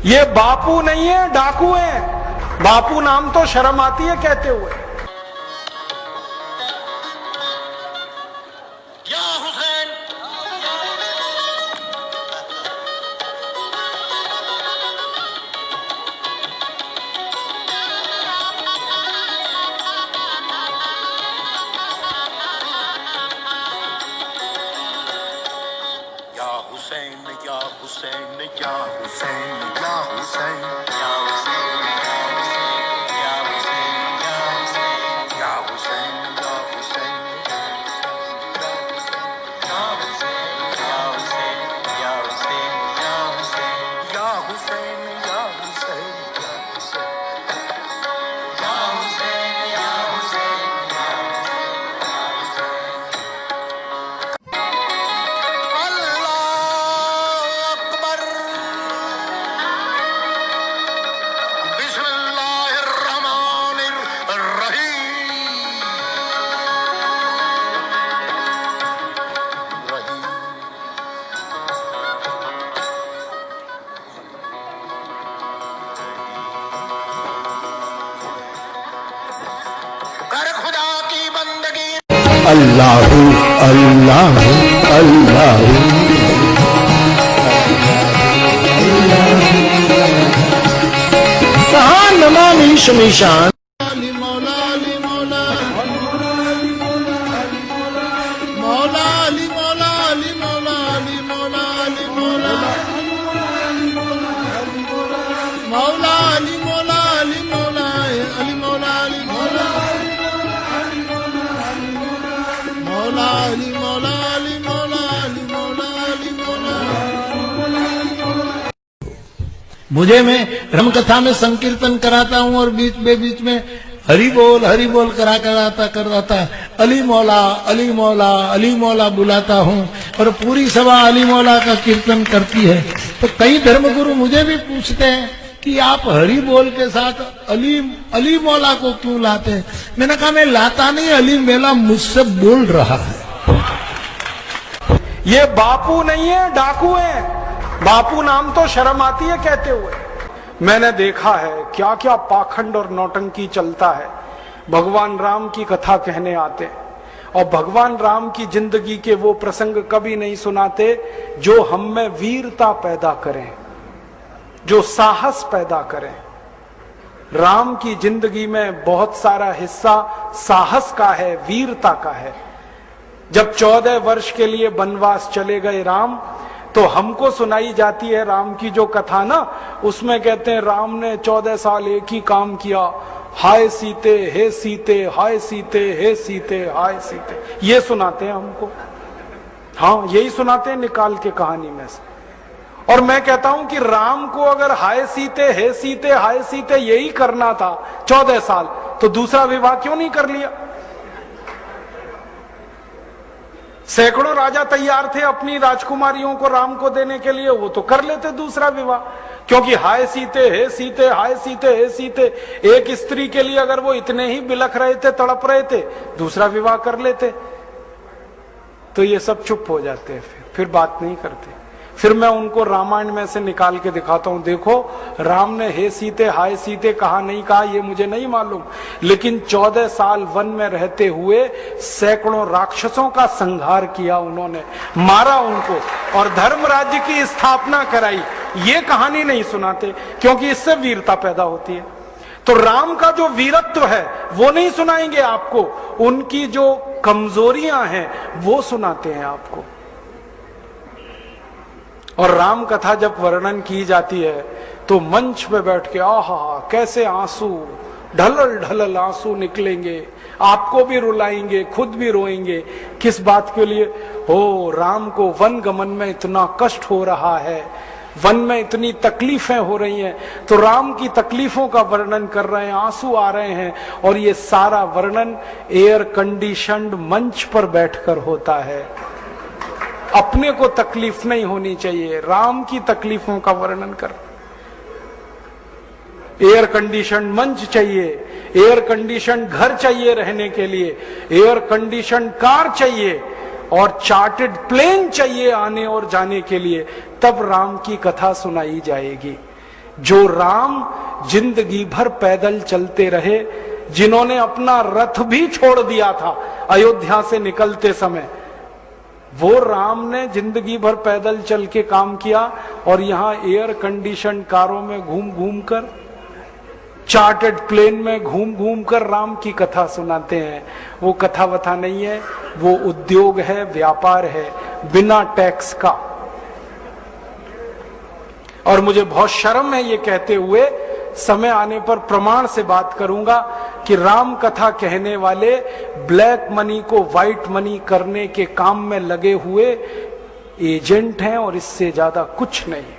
ये बापू नहीं है, डाकू है। बापू नाम तो शर्म आती है कहते हुए। या हुसैन, या हुसैन, या हुसैन, या हुसैन, या हुसैन, या हुसैन, या हुसैन, या हुसैन, या हुसैन, या हुसैन, या हुसैन, या हुसैन, या हुसैन, या हुसैन, या हुसैन, या हुसैन, या हुसैन, या हुसैन, या हुसैन, या अल्लाह अकबर। बिस्मिल्लाहिर रहमानिर रहीम। कर खुदा की बंदगी। अल्लाहु अल्लाहु अल्लाहु कहाँ नमामि शमीशान। अली मौला, अली मौला, मौला अली मौला, अली मौला, अली मौला, अली मौला, मौला अली मौला, अली मौला, अली मौला, अली मौला, मौला अली मौला, अली मौला, अली मौला, अली मौला। मुझे मैं राम कथा में संकीर्तन कराता हूँ और बीच में हरि बोल करा करता अली मौला, अली मौला, अली मौला बुलाता हूँ और पूरी सभा अली मौला का कीर्तन करती है। तो कई धर्मगुरु मुझे भी पूछते हैं कि आप हरि बोल के साथ अली मौला को क्यों लाते हैं। मैंने कहा मैं लाता नहीं, अली मेला मुझसे बोल रहा है। ये बापू नहीं है, डाकू है। बापू नाम तो शर्म आती है कहते हुए। मैंने देखा है क्या क्या पाखंड और नौटंकी चलता है। भगवान राम की कथा कहने आते हैं और भगवान राम की जिंदगी के वो प्रसंग कभी नहीं सुनाते जो हम में वीरता पैदा करें, जो साहस पैदा करें। राम की जिंदगी में बहुत सारा हिस्सा साहस का है, वीरता का है। जब 14 वर्ष के लिए वनवास चले गए राम, तो हमको सुनाई जाती है राम की जो कथा ना, उसमें कहते हैं राम ने 14 साल एक ही काम किया, हाय सीते हे सीते, हाय सीते हे सीते, हाय सीते। ये सुनाते हैं हमको। हाँ, यही सुनाते हैं निकाल के कहानी में से। और मैं कहता हूं कि राम को अगर हाय सीते हे सीते हाय सीते यही करना था 14 साल, तो दूसरा विवाह क्यों नहीं कर लिया? सैकड़ों राजा तैयार थे अपनी राजकुमारियों को राम को देने के लिए, वो तो कर लेते दूसरा विवाह। क्योंकि हाय सीते हे सीते, हाय सीते हे सीते, एक स्त्री के लिए अगर वो इतने ही बिलख रहे थे, तड़प रहे थे, दूसरा विवाह कर लेते। तो ये सब चुप हो जाते हैं, फिर बात नहीं करते। फिर मैं उनको रामायण में से निकाल के दिखाता हूं, देखो राम ने हे सीते हाय सीते कहा नहीं कहा ये मुझे नहीं मालूम, लेकिन 14 साल वन में रहते हुए सैकड़ों राक्षसों का संहार किया उन्होंने, मारा उनको और धर्म राज्य की स्थापना कराई। ये कहानी नहीं सुनाते क्योंकि इससे वीरता पैदा होती है। तो राम का जो वीरत्व है वो नहीं सुनाएंगे आपको, उनकी जो कमजोरियां हैं वो सुनाते हैं आपको। और राम कथा जब वर्णन की जाती है तो मंच पे बैठ के आहा कैसे आंसू, ढलल ढलल आंसू निकलेंगे, आपको भी रुलाएंगे, खुद भी रोएंगे। किस बात के लिए? हो, राम को वन गमन में इतना कष्ट हो रहा है, वन में इतनी तकलीफें हो रही हैं, तो राम की तकलीफों का वर्णन कर रहे हैं, आंसू आ रहे हैं। और ये सारा वर्णन एयर कंडीशन्ड मंच पर बैठकर होता है। अपने को तकलीफ नहीं होनी चाहिए, राम की तकलीफों का वर्णन कर। एयर कंडीशन मंच चाहिए, एयर कंडीशन घर चाहिए रहने के लिए, एयर कंडीशन कार चाहिए और चार्टर्ड प्लेन चाहिए आने और जाने के लिए, तब राम की कथा सुनाई जाएगी। जो राम जिंदगी भर पैदल चलते रहे, जिन्होंने अपना रथ भी छोड़ दिया था अयोध्या से निकलते समय, वो राम ने जिंदगी भर पैदल चल के काम किया और यहां एयर कंडीशन कारों में घूम घूम कर, चार्टर्ड प्लेन में घूम घूम कर राम की कथा सुनाते हैं। वो कथा वथा नहीं है, वो उद्योग है, व्यापार है, बिना टैक्स का। और मुझे बहुत शर्म है ये कहते हुए, समय आने पर प्रमाण से बात करूंगा कि राम कथा कहने वाले ब्लैक मनी को व्हाइट मनी करने के काम में लगे हुए एजेंट हैं और इससे ज्यादा कुछ नहीं।